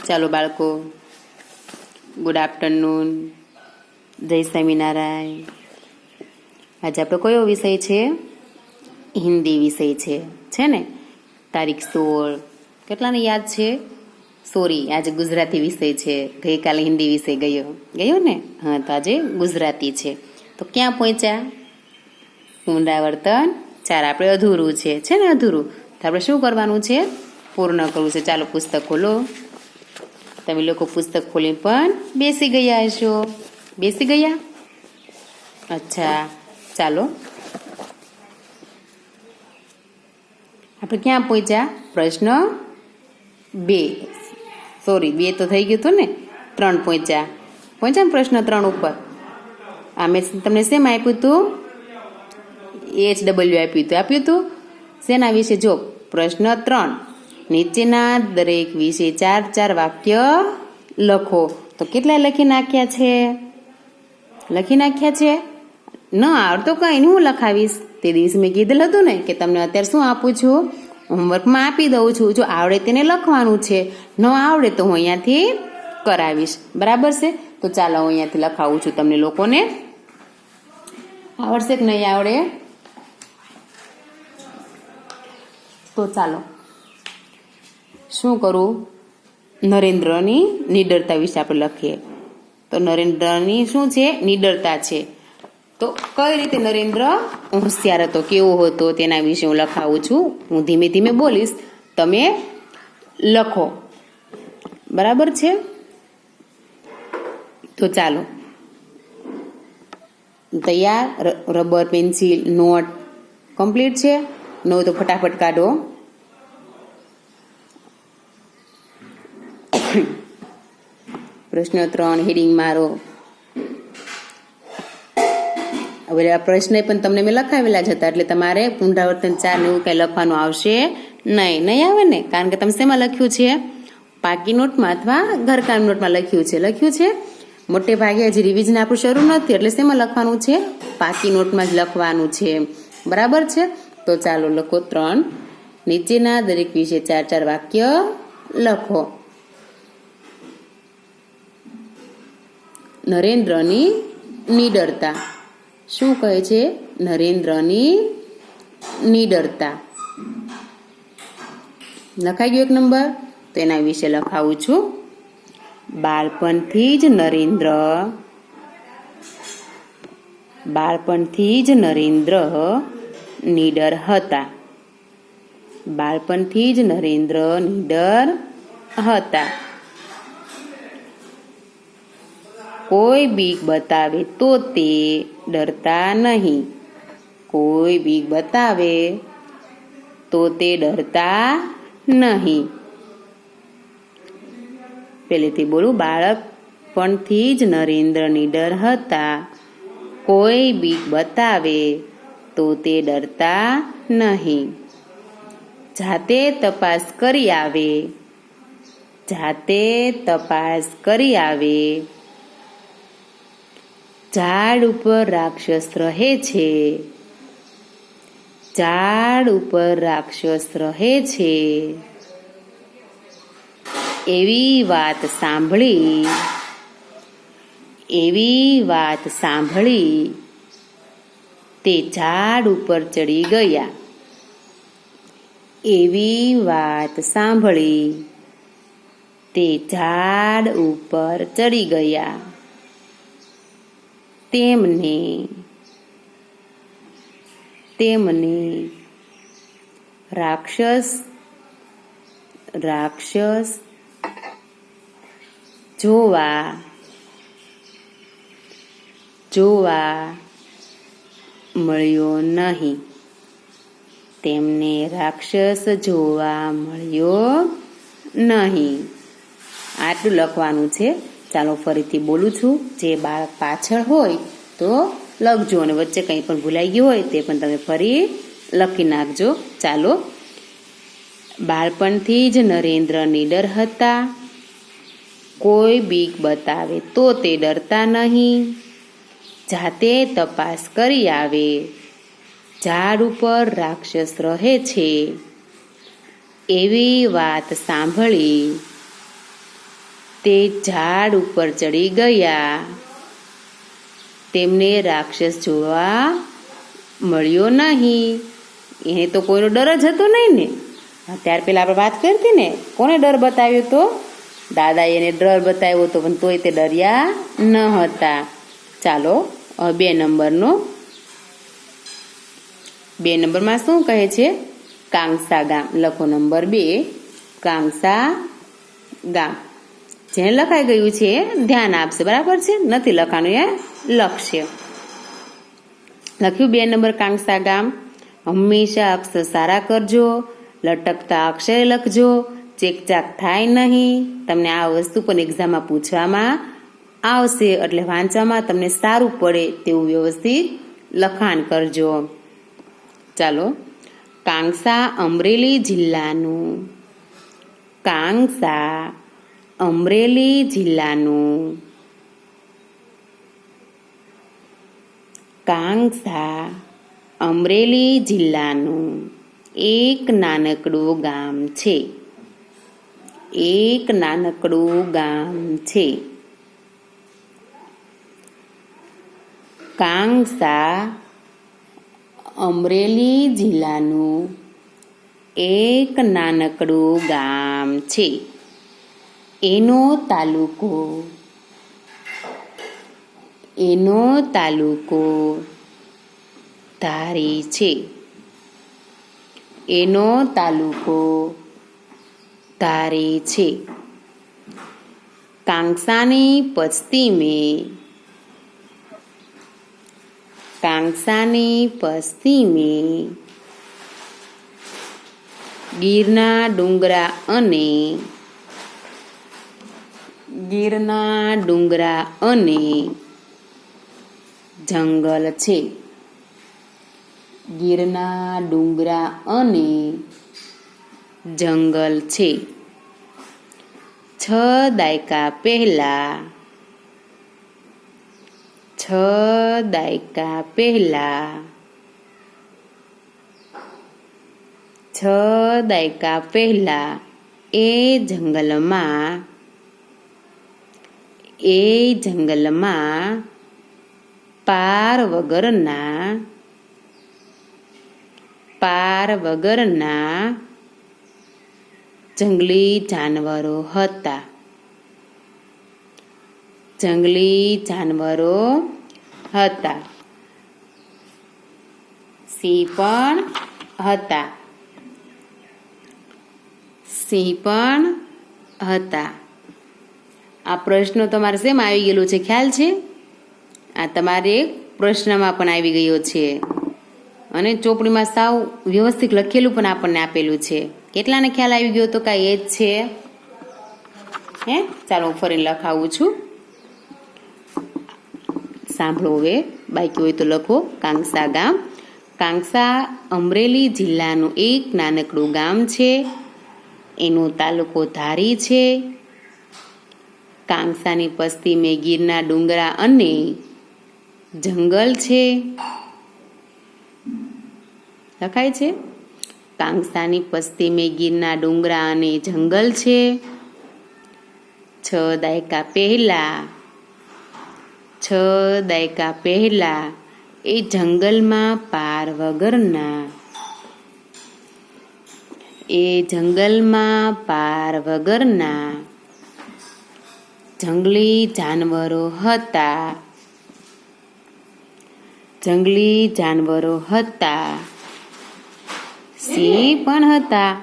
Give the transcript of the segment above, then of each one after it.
ચાલો બાળકો, good afternoon, જય સ્વામિનારાયણ. આજે આપણો કયો વિષય છે? હિન્દી વિષય છે ને? તારીખ 16. કેટલાને યાદ છે? સોરી, આજે ગુજરાતી વિષય છે. ગઈકાલે હિન્દી વિષય ગયો ને? હા, તો આજે ગુજરાતી છે. તો ક્યાં પહોંચ્યા? પુનરાવર્તન 4 આપણે અધૂરું છે ને? અધૂરું તો આપણે શું કરવાનું છે? પૂર્ણ કરવું છે. ચાલો પુસ્તક ખોલો. તમે લોકો પુસ્તક ખોલીને પણ બેસી ગયા હશો. બેસી ગયા? અચ્છા, ચાલો આપણે ક્યાં પહોંચ્યા? પ્રશ્ન 2, સોરી 2 તો થઈ ગયું હતું ને? 3 પહોંચ્યા ને પ્રશ્ન 3 ઉપર. આ મેં તમને શેમાં આપ્યું હતું? HW આપ્યું હતું. શેના વિશે? જો પ્રશ્ન 3, નીચેના દરેક વિશે 4 વાક્ય લખો. તો કેટલા લખી નાખ્યા છે? ન આવડતો કંઈ નહીં, હું લખાવીશ. તે દિવસે મેં કીધેલું હતું ને કે તમને અત્યારે શું આપું છું? હોમવર્કમાં આપી દઉં છું. જો આવડે તેને લખવાનું છે, ન આવડે તો હું અહીંયાથી કરાવીશ. બરાબર છે? તો ચાલો હું અહીંયાથી લખાવું છું તમને લોકોને. આવડશે કે નહીં આવડે? તો ચાલો શું કરું? નરેન્દ્રની નિડરતા વિશે આપણે લખીએ. તો નરેન્દ્રની શું છે? નિડરતા છે. તો કઈ રીતે નરેન્દ્ર હોશિયાર હતો, કેવો હતો, તેના વિશે હું લખાવું છું. હું ધીમે ધીમે બોલીશ, તમે લખો. બરાબર છે? તો ચાલો, તૈયાર? રબર, પેન્સિલ, નોટ કમ્પ્લીટ છે? ન હોય તો ફટાફટ કાઢો. પ્રશ્ન 3 હેડિંગ મારો. હવે આ પ્રશ્ન પણ તમને મેં લખાવેલા જ હતા, એટલે તમારે પુનરાવર્તન 4 ને એવું કઈ લખવાનું આવશે નહીં આવે ને? કારણ કે તમે શેમાં લખ્યું છે? પાકી નોટમાં અથવા ઘરકામ નોટમાં લખ્યું છે. મોટે ભાગે હજી રિવિઝન આપણું શરૂ નથી, એટલે શેમાં લખવાનું છે? પાકી નોટમાં જ લખવાનું છે. બરાબર છે? તો ચાલો લખો. 3, નીચેના દરેક વિશે 4 વાક્ય લખો. નરેન્દ્રની નિડરતા. શું કહે છે? નરેન્દ્રની નિડરતા. લખાઈ ગયો 1 નંબર? તો એના વિશે લખાવું છું. બાળપણથી જ નરેન્દ્ર નિડર હતા. બાળપણથી જ નરેન્દ્ર નિડર હતા. કોઈ બીક બતાવે તો તે ડરતા નહીં. કોઈ બીક બતાવે તો તે ડરતા નહીં. પહેલેથી બોલું. બાળપણથી જ નરેન્દ્ર નિડર હતા. કોઈ બીક બતાવે તો તે ડરતા નહીં. જાતે તપાસ કરી આવે. ઝાડ ઉપર રાક્ષસ રહે છે. એવી વાત સાંભળી તે ઝાડ ઉપર ચડી ગયા. તેમને રાક્ષસ જોવા મળ્યો નહીં. તેમને રાક્ષસ જોવા મળ્યો નહીં. આટલું લખવાનું છે. ચાલો ફરીથી બોલું છું. જે બાળક પાછળ હોય તો લખજો, અને વચ્ચે કંઈ પણ ભૂલાઈ ગયું હોય તે પણ તમે ફરી લખી નાખજો. ચાલો. બાળપણથી જ નરેન્દ્ર નિડર હતા. કોઈ બીક બતાવે તો તે ડરતા નહીં. જાતે તપાસ કરી આવે. ઝાડ ઉપર રાક્ષસ રહે છે. એવી વાત સાંભળી તે ઝાડ ઉપર ચડી ગયા. તેમને રાક્ષસ જોવા મળ્યો નહીં. એને તો કોઈનો ડર જ હતો નહીં ને. ત્યાર પહેલા આપણે વાત કરી હતી ને, કોને ડર બતાવ્યો તો? દાદાએ એને ડર બતાવ્યો હતો, પણ તોય તે ડર્યા ન હતા. ચાલો 2 નંબરનો. 2 નંબરમાં શું કહે છે? કાંસા ગામ. લખો નંબર 2, કાંસા ગામ. જેને લખાઈ ગયું છે ધ્યાન આપશે, બરાબર છે? નથી લખાનું એ લખશે. લખ્યું 2 નંબર કાંસા ગામ. હંમેશા અક્ષર સારા કરજો, લટકતા અક્ષર લખજો, ચેકચાક થાય નહીં. તમને આ વસ્તુ પણ એક્ઝામમાં પૂછવામાં આવશે, એટલે વાંચવામાં તમને સારું પડે તેવું વ્યવસ્થિત લખાણ કરજો. ચાલો, કાંસા અમરેલી જિલ્લાનું. કાંસા અમરેલી જિલ્લાનું. કાંસા અમરેલી જિલ્લાનું એક નાનકડું ગામ છે. એક નાનકડું ગામ છે. કાંસા અમરેલી જિલ્લાનું એક નાનકડું ગામ છે. એનો તાલુકો ધારી છે. એનો તાલુકો ધારી છે. કાંસાની પશ્ચિમે ગીરના ડુંગરા અને જંગલ છે. ગીરના ડુંગરા અને જંગલ છે. 6 દાયકા પહેલા 6 દાયકા પહેલા એ જંગલમાં પાર વગરના જંગલી જાનવરો હતા. સિંહ પણ હતા. આ પ્રશ્નો તમારે શેમાં આવી ગયેલો છે ખ્યાલ છે? આ તમારે પ્રશ્નમાં પણ આવી ગયો છે, અને ચોપડીમાં સાવ વ્યવસ્થિત લખેલું પણ આપણને આપેલું છે. કેટલાને ખ્યાલ આવી ગયો તો કાંઈ એ જ છે? ચાલો હું ફરીને લખાવું છું, સાંભળો. હવે બાકી હોય તો લખો. કાંસા ગામ. કાંસા અમરેલી જિલ્લાનું એક નાનકડું ગામ છે. એનો તાલુકો ધારી છે. કાંસાની પશ્ચિમે ગીરના ડુંગરા અને જંગલ છે. લખાય છે? કાંસાની પશ્ચિમે ગીરના ડુંગરા અને જંગલ છે. 6 દાયકા પહેલા એ જંગલમાં પાર વગરના જંગલી જાનવરો હતા. સિંહ પણ હતા.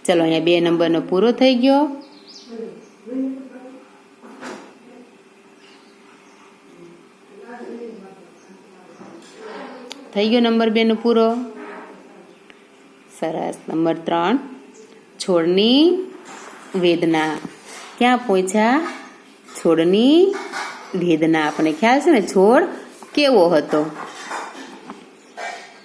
ચલો, અહીંયા 2 નંબરનો પૂરો થઈ ગયો. નંબર 2 નો પૂરો. સરસ. નંબર 3, છોડની વેદના. ક્યાં પહોંચ્યા? છોડની વેદના. આપણને ખ્યાલ છે ને છોડ કેવો હતો?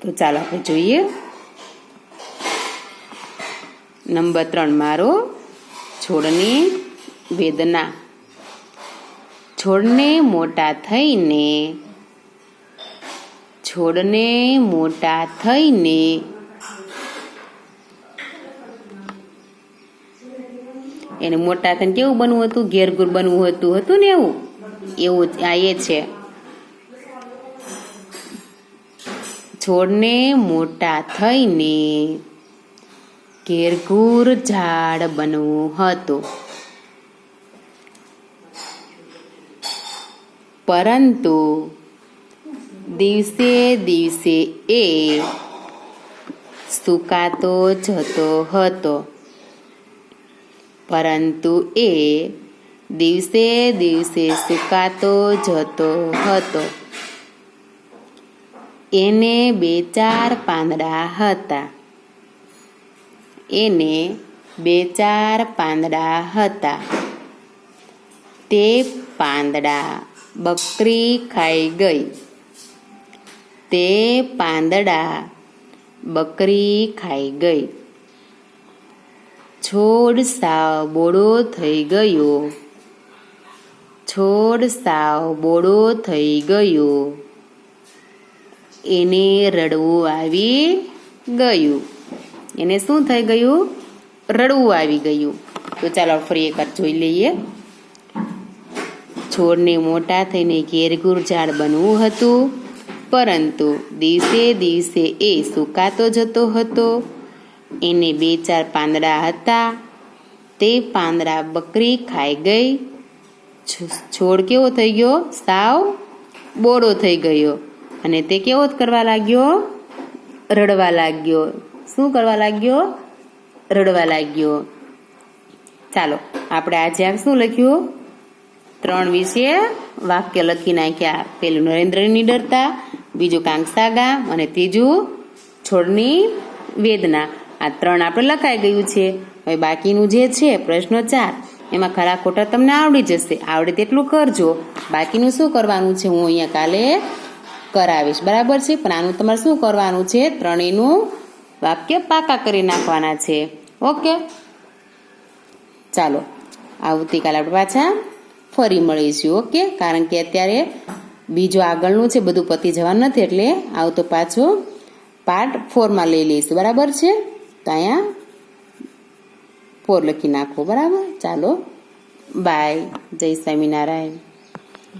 તો ચાલો આપણે જોઈએ. નંબર 3 મારો, છોડની વેદના. છોડને મોટા થઈને એને મોટા થઈને કેવું બનવું હતું, ઘેરઘૂર બનવું હતું ને એવું જ આ એ છે. છોડને મોટા થઈને ઘેરઘૂર ઝાડ બનવું હતું, પરંતુ દિવસે દિવસે એ સુકાતો જતો હતો. પરંતુ એ દિવસે દિવસે સુકાતો જતો હતો. એને 2-4 પાંદડા હતા. એને 2-4 પાંદડા હતા. તે પાંદડા બકરી ખાઈ ગઈ. તે પાંદડા બકરી ખાઈ ગઈ. છોડ સાવ બોળો થઈ ગયો. છોડ સાવ બોળો થઈ ગયો. એને રડવું આવી ગયું. એને શું થઈ ગયું? રડવું આવી ગયું. તો ચાલો ફરી એકવાર જોઈ લઈએ. છોડને મોટા થઈને ઘેરઘૂર ઝાડ બનવું હતું, પરંતુ દિવસે દિવસે એ સુકાતો જતો હતો. એને 2-4 પાંદડા હતા. તે પાંદડા બકરી ખાઈ ગઈ. છોડ કેવો થઈ ગયો? સાવ બોળો થઈ ગયો. અને તે કેવો કરવા લાગ્યો? રડવા લાગ્યો. શું કરવા લાગ્યો? રડવા લાગ્યો. ચાલો આપણે આજે શું લખ્યું? 3 વિશે વાક્ય લખી નાખ્યા. પેલું નરેન્દ્રની નિડરતા, બીજું કાંકસા ગામ અને ત્રીજું છોડની વેદના. આ 3 આપણે લખાઈ ગયું છે. હવે બાકીનું જે છે પ્રશ્ન 4 એમાં ખરા ખોટા તમને આવડી જશે. આવડે તેટલું કરજો. બાકીનું શું કરવાનું છે હું અહીંયા કાલે કરાવીશ, બરાબર છે? પણ આનું તમારે શું કરવાનું છે? 3નું વાક્ય પાકા કરી નાખવાના છે. ઓકે, ચાલો આવતીકાલે આપણે પાછા ફરી મળીશું. ઓકે, કારણ કે અત્યારે બીજું આગળનું છે બધું પતી જવાનું નથી, એટલે આવતો પાછો પાર્ટ 4માં લઈ લઈશું, બરાબર છે? તો અહીંયા 4 લખી નાખો, બરાબર? ચાલો બાય, જય સ્વામિનારાયણ.